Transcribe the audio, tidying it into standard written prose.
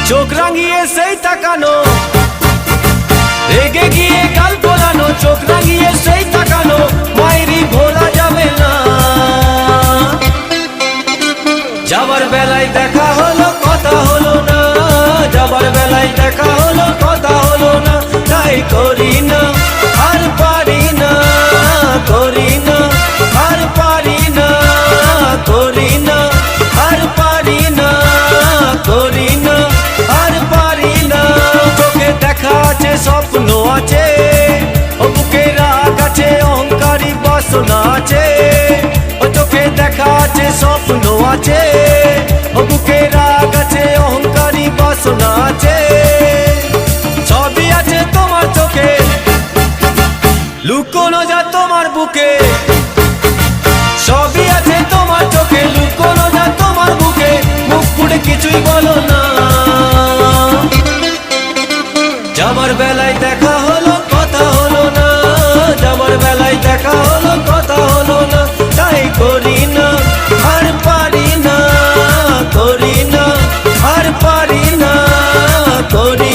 চোখ রাঙিয়ে সেই তাকানো, রেগে গিয়ে গাল ফোলানো, চোখ রাঙিয়ে সেই তাকানো, মায়েরই ভোলা যাবে না। যাবার বেলায় দেখা হলো কথা হলো না, যাবার বেলায় দেখা হলো কথা হলো না, তাই করি না আর পারি না, করি না আর পারি না, করি না আর পারি না, করি না আর পারি না। চোখে দেখা আছে স্বপ্ন আছে, ও বুকে রাগ আছে অহংকারী বাসনা আছে, ও চোখে দেখা আছে স্বপ্ন আছে, ও বুকে রাগ আছে অহংকারী বাসনা আছে। সবই আছে তোমার চোখে, লুকোনো যা তোমার বুকে, সবই আছে তোমার চোখে, লুকোনো যা তোমার বুকে, মুখ পুড়ে কিছুই বলো না। যাবার বেলায় দেখা হলো কথা হলো না, যাবার বেলায় দেখা হলো কথা হলো না, তাই করি না আর পারি না, করি না আর পারি না, করি